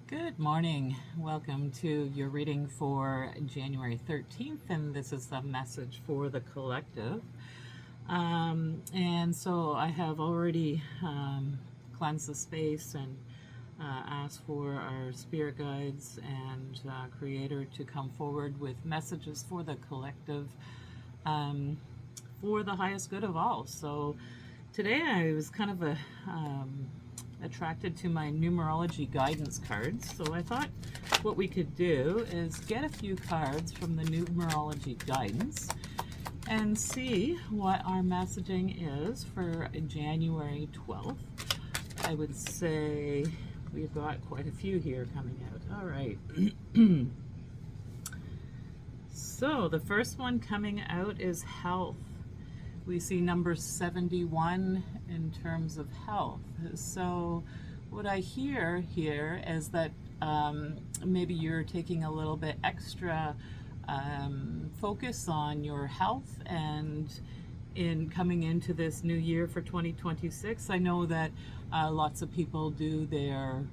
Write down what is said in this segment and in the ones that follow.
Good morning. Welcome to your reading for January 13th, and this is the message for the collective. And so I have already cleansed the space and asked for our spirit guides and creator to come forward with messages for the collective for the highest good of all. So today I was kind of attracted to my numerology guidance cards. So I thought what we could do is get a few cards from the numerology guidance and see what our messaging is for January 12th. I would say we've got quite a few here coming out. All right. So the first one coming out is health. We see number 71 in terms of health. So what I hear here is that maybe you're taking a little bit extra focus on your health, and in coming into this new year for 2026, I know that lots of people do their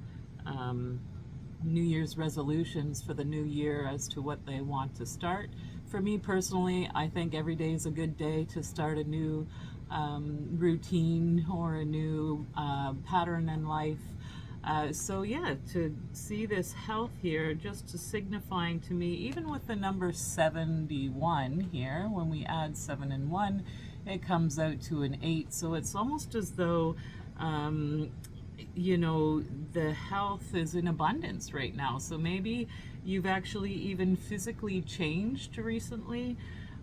New Year's resolutions for the new year as to what they want to start. For me personally, I think every day is a good day to start a new routine or a new pattern in life. So yeah, to see this health here, just to signifying to me, even with the number 71 here, when we add 7 and 1, it comes out to an 8. So it's almost as though you know, the health is in abundance right now. So maybe you've actually even physically changed recently,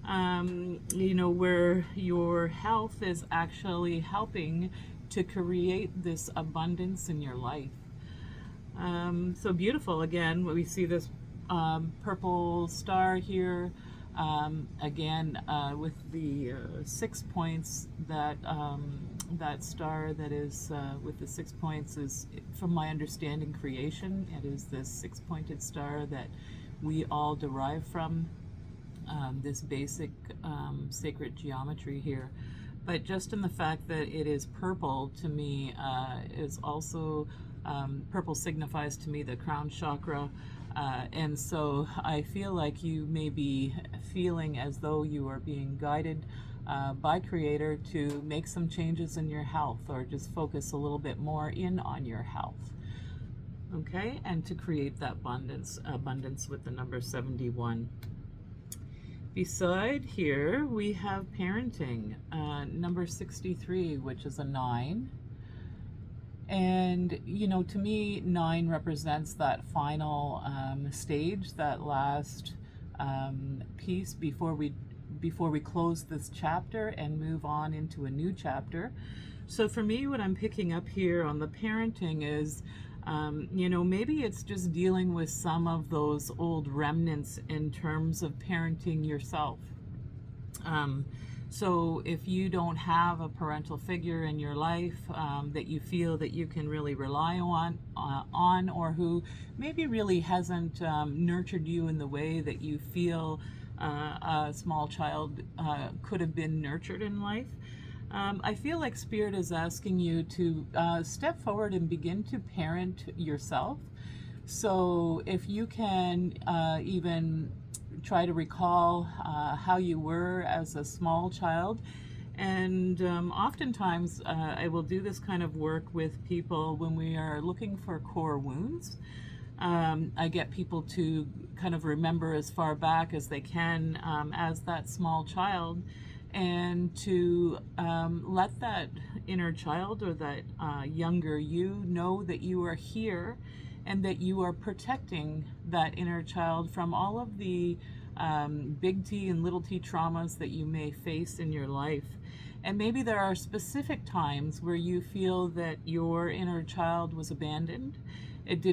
you know, where your health is actually helping to create this abundance in your life. So beautiful. Again, we see this purple star here. Again, with the 6 points, that star that is with the 6 points is, from my understanding, creation. It is this 6-pointed star that we all derive from this basic sacred geometry here. But just in the fact that it is purple, to me, is also purple signifies to me the crown chakra. And so I feel like you may be feeling as though you are being guided by Creator to make some changes in your health, or just focus a little bit more in on your health. Okay, and to create that abundance with the number 71. Beside here, we have parenting, number 63, which is a 9. And, you know, to me, 9 represents that final stage, that last piece before we close this chapter and move on into a new chapter. So for me, what I'm picking up here on the parenting is, you know, maybe it's just dealing with some of those old remnants in terms of parenting yourself. So if you don't have a parental figure in your life that you feel that you can really rely on, or who maybe really hasn't nurtured you in the way that you feel a small child could have been nurtured in life, I feel like Spirit is asking you to step forward and begin to parent yourself. So if you can even try to recall how you were as a small child. And oftentimes I will do this kind of work with people when we are looking for core wounds. I get people to kind of remember as far back as they can as that small child, and to let that inner child or that younger you know that you are here, and that you are protecting that inner child from all of the big T and little t traumas that you may face in your life. And maybe there are specific times where you feel that your inner child was abandoned. It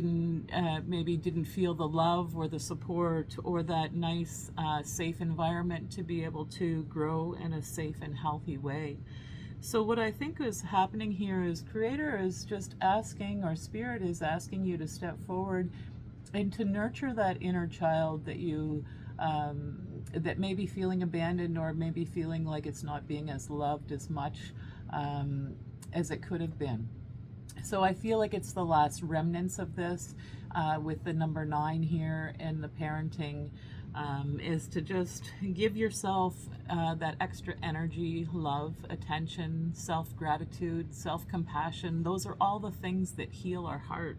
maybe didn't feel the love or the support or that nice, safe environment to be able to grow in a safe and healthy way. So what I think is happening here is Creator is just asking, or Spirit is asking you to step forward and to nurture that inner child that you that may be feeling abandoned, or maybe feeling like it's not being as loved as much as it could have been. So I feel like it's the last remnants of this with the number 9 here in the parenting, is to just give yourself that extra energy, love, attention, self-gratitude, self-compassion. Those are all the things that heal our heart.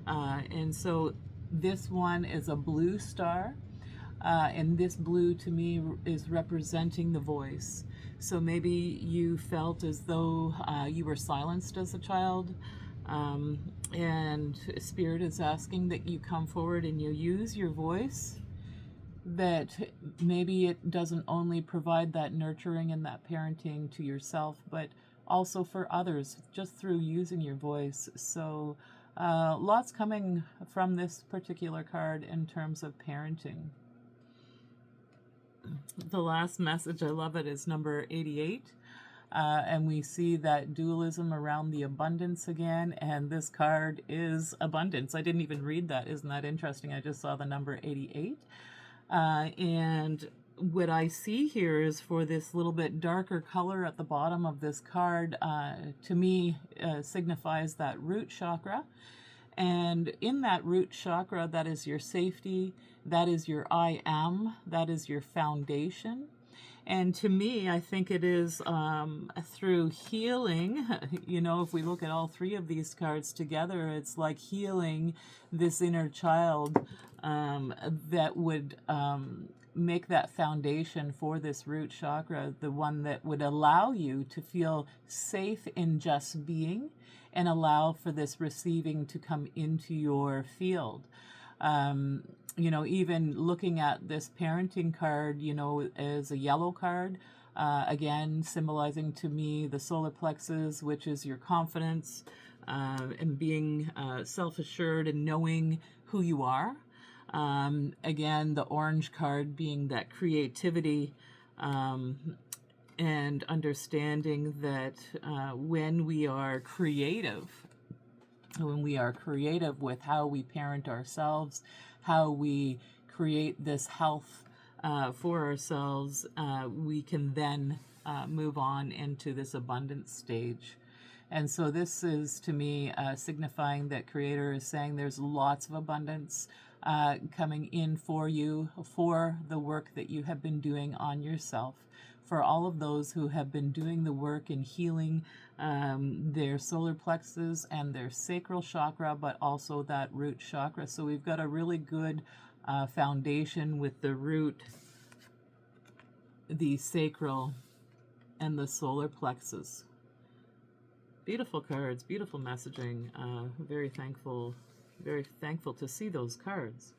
And so this one is a blue star. And this blue to me is representing the voice. So maybe you felt as though you were silenced as a child, and Spirit is asking that you come forward and you use your voice, that maybe it doesn't only provide that nurturing and that parenting to yourself, but also for others, just through using your voice. So lots coming from this particular card in terms of parenting. The last message, I love it, is number 88. And we see that dualism around the abundance again. And this card is abundance. I didn't even read that. Isn't that interesting? I just saw the number 88. And what I see here is for this little bit darker color at the bottom of this card, to me, signifies that root chakra. And in that root chakra, that is your safety, that is your I am, that is your foundation. And to me, I think it is through healing, you know, if we look at all 3 of these cards together, it's like healing this inner child that would make that foundation for this root chakra, the one that would allow you to feel safe in just being and allow for this receiving to come into your field. You know, even looking at this parenting card, you know, as a yellow card, again, symbolizing to me the solar plexus, which is your confidence, and being self-assured and knowing who you are. Again, the orange card being that creativity, and understanding that when we are creative with how we parent ourselves, how we create this health for ourselves, we can then move on into this abundance stage. And so this is, to me, signifying that Creator is saying there's lots of abundance coming in for you, for the work that you have been doing on yourself, for all of those who have been doing the work in healing their solar plexus and their sacral chakra, but also that root chakra. So we've got a really good foundation with the root, the sacral, and the solar plexus. Beautiful cards, beautiful messaging. Very thankful to see those cards.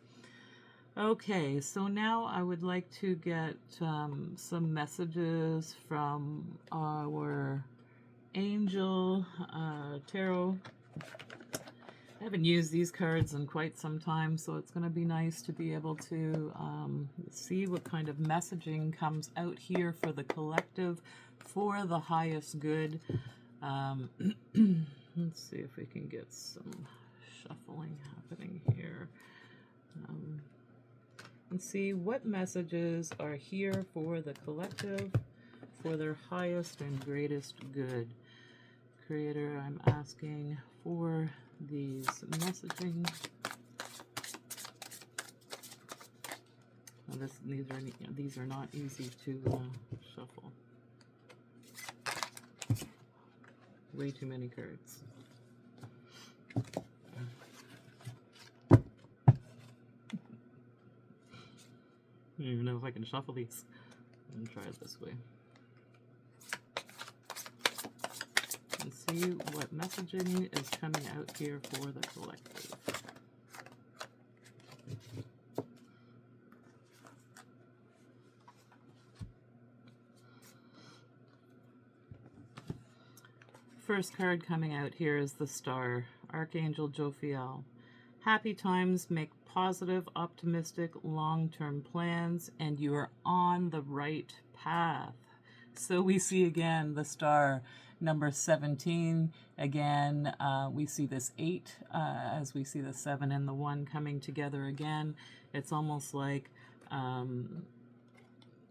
Okay, so now I would like to get some messages from our angel tarot. I haven't used these cards in quite some time, so it's going to be nice to be able to see what kind of messaging comes out here for the collective, for the highest good. Let's see if we can get some shuffling happening here. And see what messages are here for the collective, for their highest and greatest good. Creator, I'm asking for these messaging. Well, these are not easy to shuffle. Way too many cards. I don't even know if I can shuffle these. I'm gonna try it this way. And see what messaging is coming out here for the collective. First card coming out here is the Star, Archangel Jophiel. Happy times, make positive, optimistic, long-term plans, and you are on the right path. So we see again the Star, number 17. Again, we see this 8 as we see the 7 and the 1 coming together again. It's almost like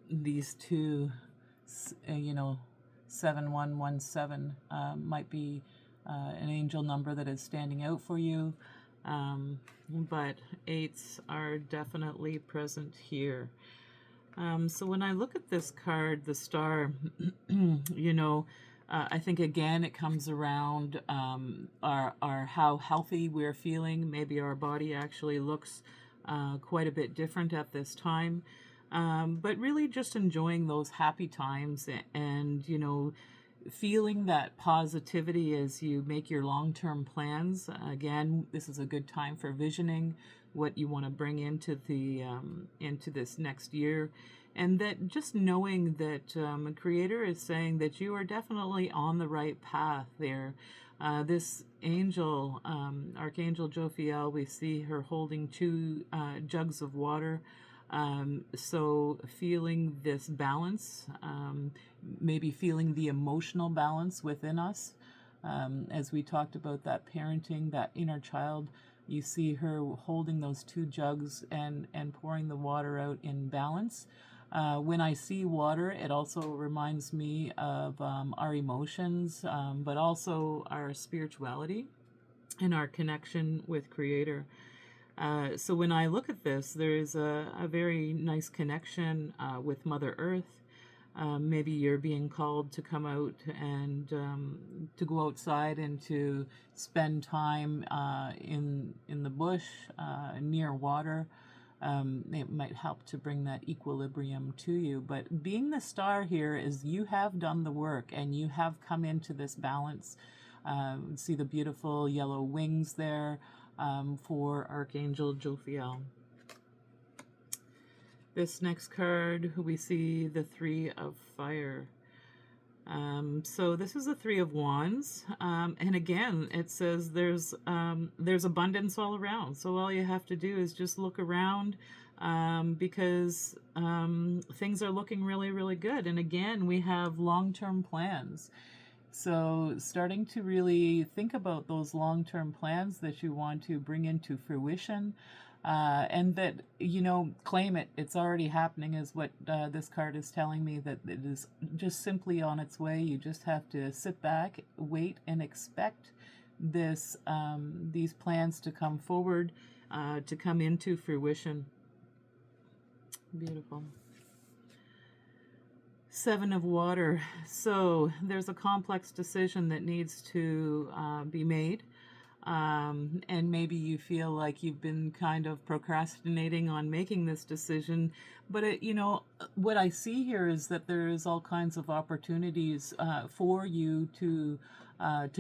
these two, 7117 might be an angel number that is standing out for you, but eights are definitely present here. So when I look at this card, the star, you know, I think again it comes around our how healthy we're feeling. Maybe our body actually looks quite a bit different at this time, but really just enjoying those happy times and you know, feeling that positivity as you make your long-term plans. Again, this is a good time for visioning what you want to bring into the into this next year, and that just knowing that a creator is saying that you are definitely on the right path there. This angel, Archangel Jophiel, we see her holding two jugs of water. So feeling this balance, maybe feeling the emotional balance within us. As we talked about that parenting, that inner child, you see her holding those two jugs and pouring the water out in balance. When I see water, it also reminds me of our emotions, but also our spirituality and our connection with Creator. So when I look at this, there is a very nice connection with Mother Earth. Maybe you're being called to come out and to go outside and to spend time in the bush near water. It might help to bring that equilibrium to you. But being the star here is you have done the work and you have come into this balance. See the beautiful yellow wings there for Archangel Jophiel. This next card, we see the Three of Fire. So this is the Three of Wands, and again, it says there's abundance all around. So all you have to do is just look around, because things are looking really, really good. And again, we have long-term plans. So starting to really think about those long-term plans that you want to bring into fruition. And that, you know, claim it. It's already happening is what this card is telling me, that it is just simply on its way. You just have to sit back, wait, and expect these plans to come forward, to come into fruition. Beautiful. Seven of Water. So there's a complex decision that needs to be made. And maybe you feel like you've been kind of procrastinating on making this decision, but you know, what I see here is that there is all kinds of opportunities for you to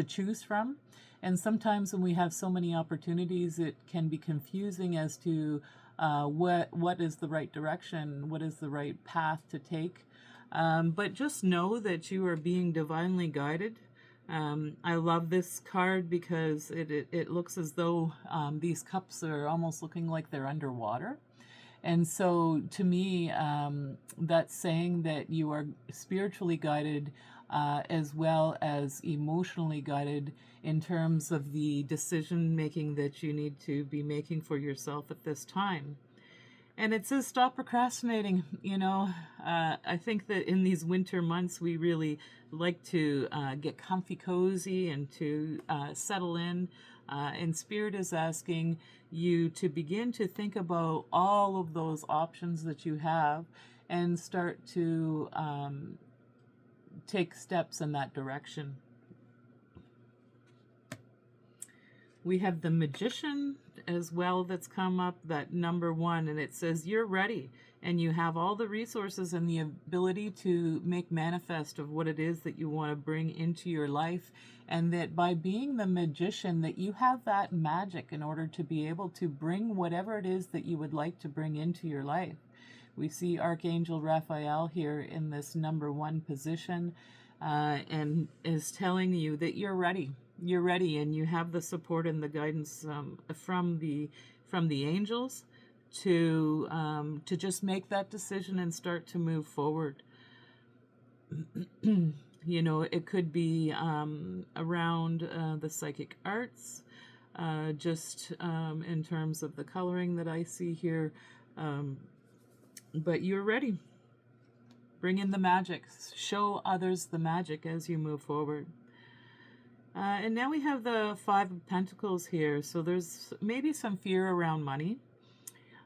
choose from. And sometimes when we have so many opportunities, it can be confusing as to what is the right direction, what is the right path to take. But just know that you are being divinely guided. I love this card because it looks as though these cups are almost looking like they're underwater. And so to me, that's saying that you are spiritually guided as well as emotionally guided in terms of the decision making that you need to be making for yourself at this time. And it says stop procrastinating. You know, I think that in these winter months, we really like to get comfy cozy and to settle in. And Spirit is asking you to begin to think about all of those options that you have and start to take steps in that direction. We have the Magician as well that's come up, that number 1, and it says you're ready and you have all the resources and the ability to make manifest of what it is that you want to bring into your life, and that by being the magician that you have that magic in order to be able to bring whatever it is that you would like to bring into your life. We see Archangel Raphael here in this number 1 position and is telling you that you're ready. You're ready, and you have the support and the guidance from the angels to just make that decision and start to move forward. You know, it could be around the psychic arts, just in terms of the coloring that I see here. But you're ready. Bring in the magic. Show others the magic as you move forward. And now we have the Five of Pentacles here. So there's maybe some fear around money.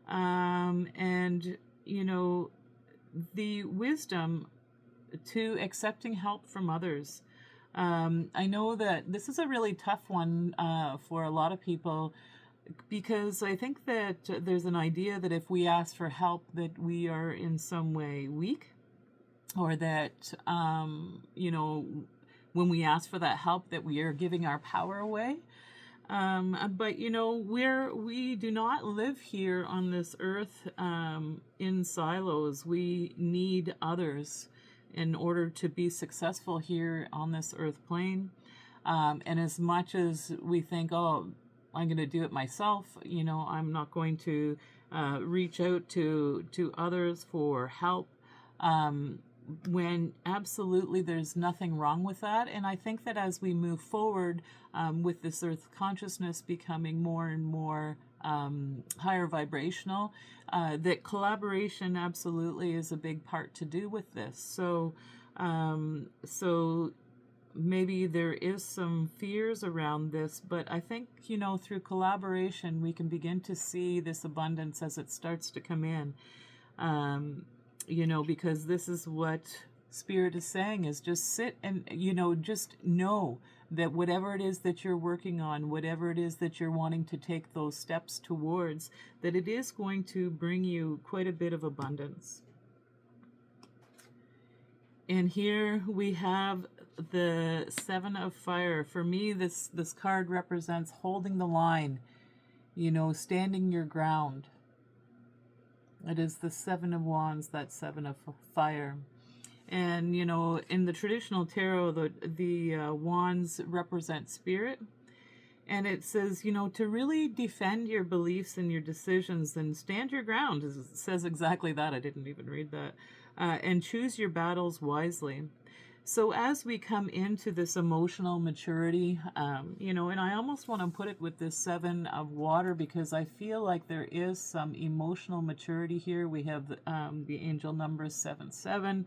And, you know, the wisdom to accepting help from others. I know that this is a really tough one for a lot of people, because I think that there's an idea that if we ask for help that we are in some way weak, or that, you know, when we ask for that help that we are giving our power away. But you know, we do not live here on this earth in silos. We need others in order to be successful here on this earth plane. And as much as we think, oh, I'm going to do it myself, you know, I'm not going to reach out to others for help. When absolutely there's nothing wrong with that. And I think that as we move forward with this earth consciousness becoming more and more higher vibrational, that collaboration absolutely is a big part to do with this. So maybe there is some fears around this, but I think, you know, through collaboration we can begin to see this abundance as it starts to come in. You know, because this is what Spirit is saying, is just sit and, you know, just know that whatever it is that you're working on, whatever it is that you're wanting to take those steps towards, that it is going to bring you quite a bit of abundance. And here we have the Seven of Fire. For me, this card represents holding the line, you know, standing your ground. It is the Seven of Wands, that Seven of Fire. And, you know, in the traditional tarot, the wands represent spirit. And it says, you know, to really defend your beliefs and your decisions and stand your ground. It says exactly that. I didn't even read that. And choose your battles wisely. So as we come into this emotional maturity, you know, and I almost want to put it with this Seven of Water, because I feel like there is some emotional maturity here. We have the angel number 77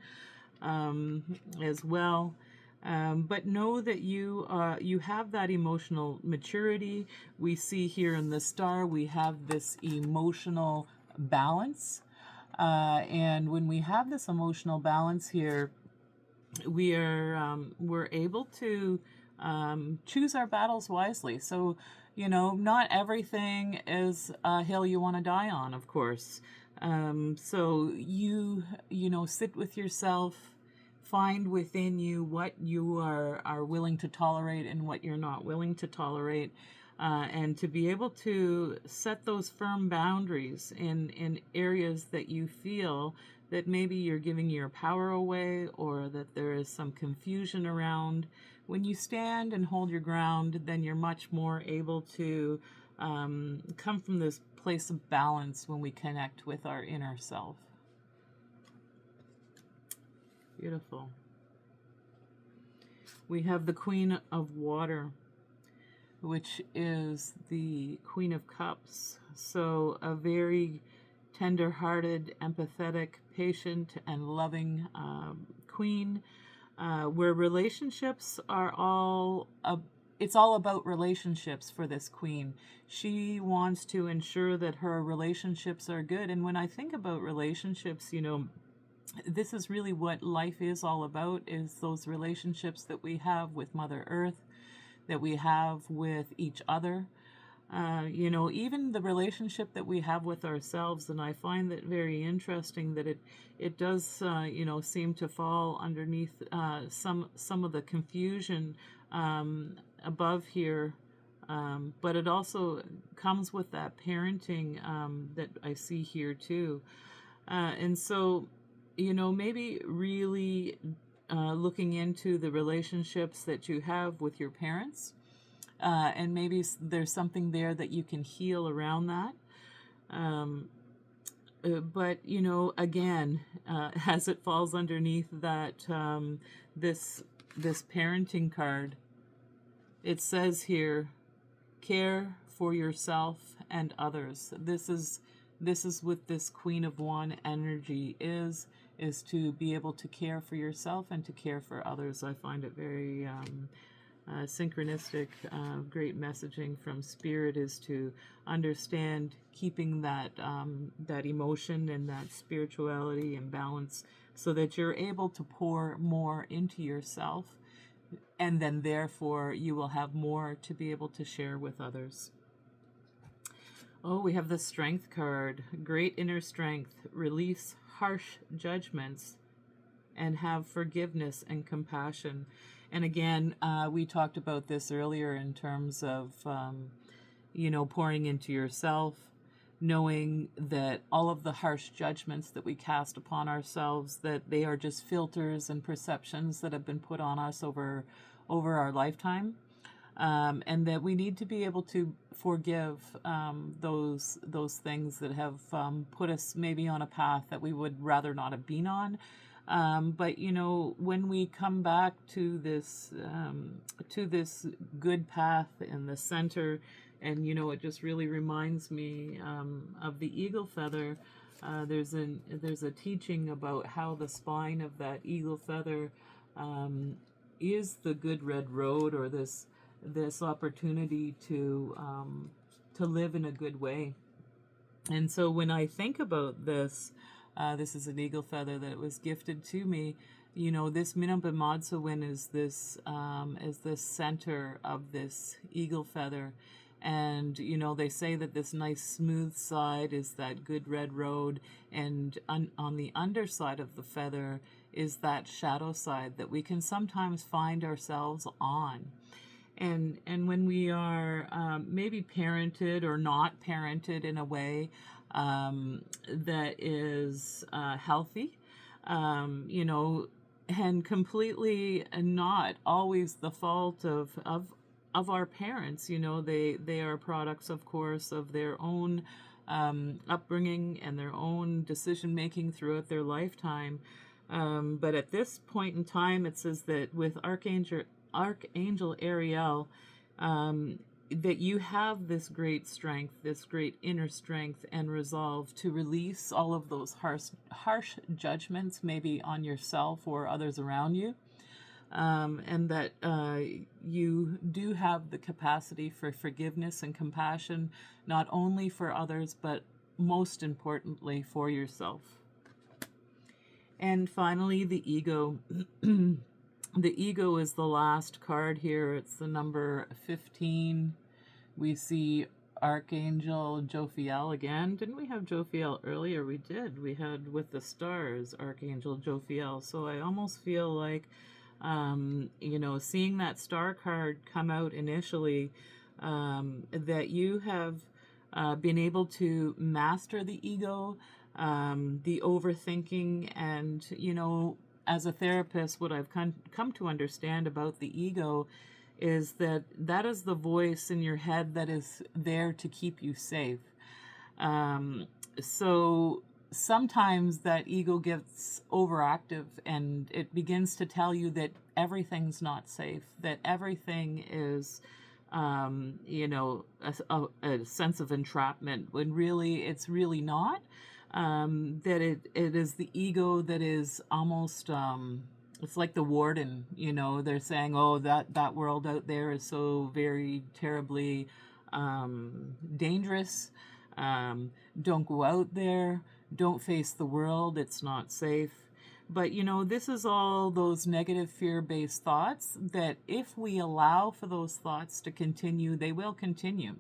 as well. But know that you have that emotional maturity. We see here in the star, we have this emotional balance. And when we have this emotional balance here, we're able to choose our battles wisely. So, you know, not everything is a hill you want to die on, of course. So you know, sit with yourself, find within you what you are willing to tolerate and what you're not willing to tolerate. And to be able to set those firm boundaries in areas that you feel that maybe you're giving your power away, or that there is some confusion around. When you stand and hold your ground, then you're much more able to come from this place of balance when we connect with our inner self. Beautiful. We have the Queen of Water, which is the Queen of Cups. So a very tender-hearted, empathetic, patient, and loving queen, where relationships are it's all about relationships for this queen. She wants to ensure that her relationships are good. And when I think about relationships, you know, this is really what life is all about, is those relationships that we have with Mother Earth, that we have with each other. You know, even the relationship that we have with ourselves. And I find that very interesting that it does, you know, seem to fall underneath some of the confusion above here. But it also comes with that parenting that I see here too. And so, you know, maybe really looking into the relationships that you have with your parents. And maybe there's something there that you can heal around that. But, you know, again, as it falls underneath that, this parenting card, it says here, care for yourself and others. This is what this Queen of Wands energy is to be able to care for yourself and to care for others. I find it very synchronistic, great messaging from Spirit is to understand keeping that emotion and that spirituality and balance, so that you're able to pour more into yourself, and then therefore you will have more to be able to share with others. Oh, we have the Strength card. Great inner strength. Release harsh judgments and have forgiveness and compassion. And again, we talked about this earlier in terms of, pouring into yourself, knowing that all of the harsh judgments that we cast upon ourselves, that they are just filters and perceptions that have been put on us over our lifetime. And that we need to be able to forgive those things that have put us maybe on a path that we would rather not have been on. But when we come back to this good path in the center, and it just really reminds me of the eagle feather. There's a teaching about how the spine of that eagle feather is the good red road, or this opportunity to live in a good way. And so when I think about this, this is an eagle feather that was gifted to me. This Minambimadsawin is this center of this eagle feather. And, they say that this nice smooth side is that good red road, and on the underside of the feather is that shadow side that we can sometimes find ourselves on. And when we are maybe parented or not parented in a way that is healthy, and completely not always the fault of our parents. They are products, of course, of their own upbringing and their own decision making throughout their lifetime. But at this point in time, it says that with Archangel Ariel, that you have this great strength, this great inner strength and resolve to release all of those harsh judgments, maybe on yourself or others around you, and that you do have the capacity for forgiveness and compassion, not only for others, but most importantly for yourself. And finally, the ego. The ego is the last card here. It's the number 15. We see Archangel Jophiel again. Didn't we have Jophiel earlier? We did. We had with the stars, Archangel Jophiel. So I almost feel like, seeing that star card come out initially, that you have been able to master the ego, the overthinking, and, as a therapist, what I've come to understand about the ego is that is the voice in your head that is there to keep you safe. So sometimes that ego gets overactive, and it begins to tell you that everything's not safe, that everything is, a sense of entrapment, when really it's really not. That it is the ego that is almost, it's like the warden, they're saying, oh, that world out there is so very terribly dangerous. Don't go out there. Don't face the world. It's not safe. But, this is all those negative fear-based thoughts that if we allow for those thoughts to continue, they will continue.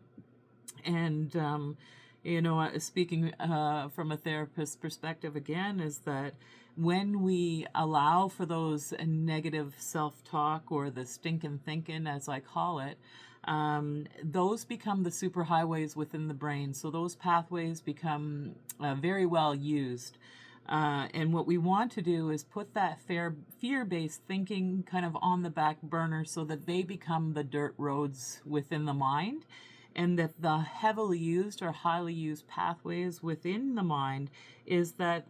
And, speaking from a therapist's perspective again, is that when we allow for those negative self-talk, or the stinking thinking, as I call it, those become the superhighways within the brain. So those pathways become very well used. And what we want to do is put that fear-based thinking kind of on the back burner, so that they become the dirt roads within the mind. And that the heavily used or highly used pathways within the mind is that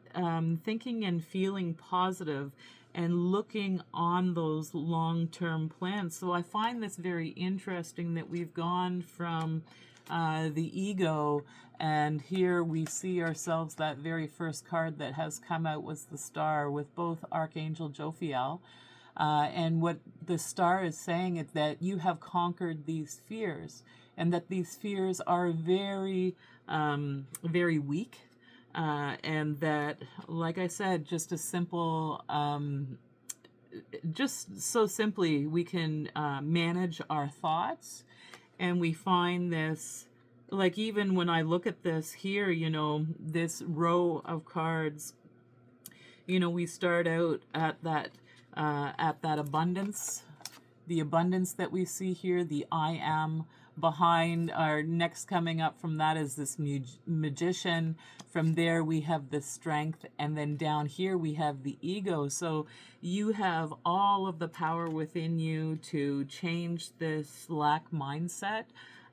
thinking and feeling positive and looking on those long-term plans. So I find this very interesting that we've gone from the ego, and here we see ourselves, that very first card that has come out was the star, with both Archangel Jophiel. And what the star is saying is that you have conquered these fears, and that these fears are very, very weak. And that, like I said, just a simple, just so simply, we can manage our thoughts. And we find this, like, even when I look at this here, this row of cards, we start out at that abundance, the abundance that we see here, the I am. Behind, our next coming up from that is this magician. From there we have the strength, and then down here we have the ego. So you have all of the power within you to change this lack mindset,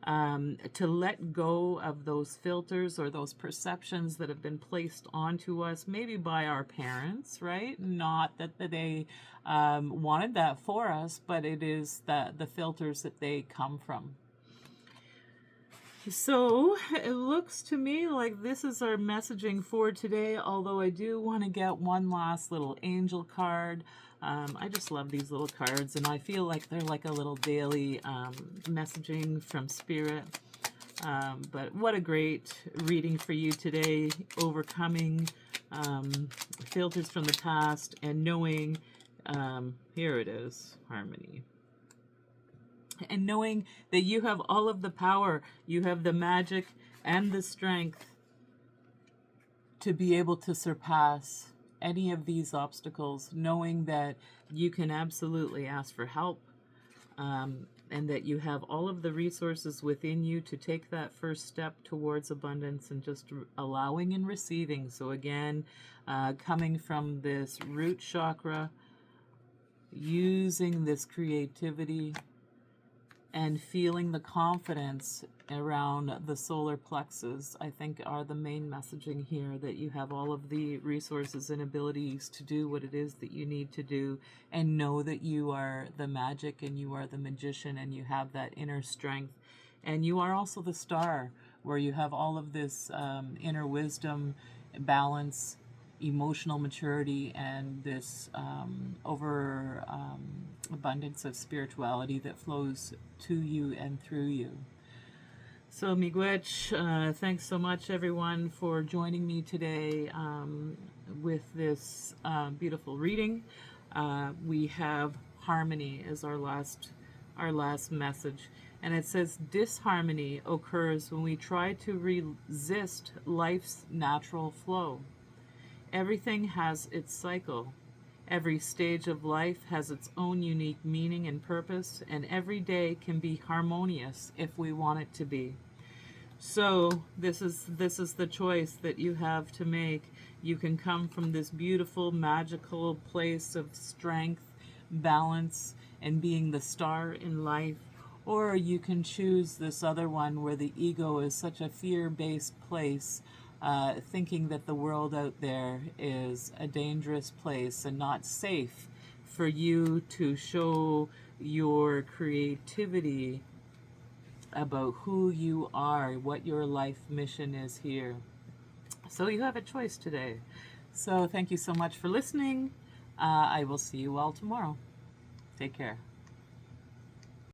to let go of those filters or those perceptions that have been placed onto us, maybe by our parents, right? Not that they wanted that for us, but it is the filters that they come from. So it looks to me like this is our messaging for today, although I do want to get one last little angel card. I just love these little cards, and I feel like they're like a little daily messaging from Spirit. But what a great reading for you today, overcoming filters from the past and knowing, here it is, harmony. And knowing that you have all of the power, you have the magic and the strength to be able to surpass any of these obstacles, knowing that you can absolutely ask for help, and that you have all of the resources within you to take that first step towards abundance and just allowing and receiving. So again, coming from this root chakra, using this creativity and feeling the confidence around the solar plexus, I think, are the main messaging here, that you have all of the resources and abilities to do what it is that you need to do, and know that you are the magic and you are the magician and you have that inner strength. And you are also the star, where you have all of this inner wisdom, balance, emotional maturity, and this abundance of spirituality that flows to you and through you. So miigwech, thanks so much everyone for joining me today with this beautiful reading. We have harmony as our last message, and it says disharmony occurs when we try to resist life's natural flow. Everything has its cycle. Every stage of life has its own unique meaning and purpose, and every day can be harmonious if we want it to be. So this is the choice that you have to make. You can come from this beautiful, magical place of strength, balance, and being the star in life, or you can choose this other one where the ego is such a fear-based place, thinking that the world out there is a dangerous place and not safe for you to show your creativity about who you are, what your life mission is here. So you have a choice today. So thank you so much for listening. I will see you all tomorrow. Take care.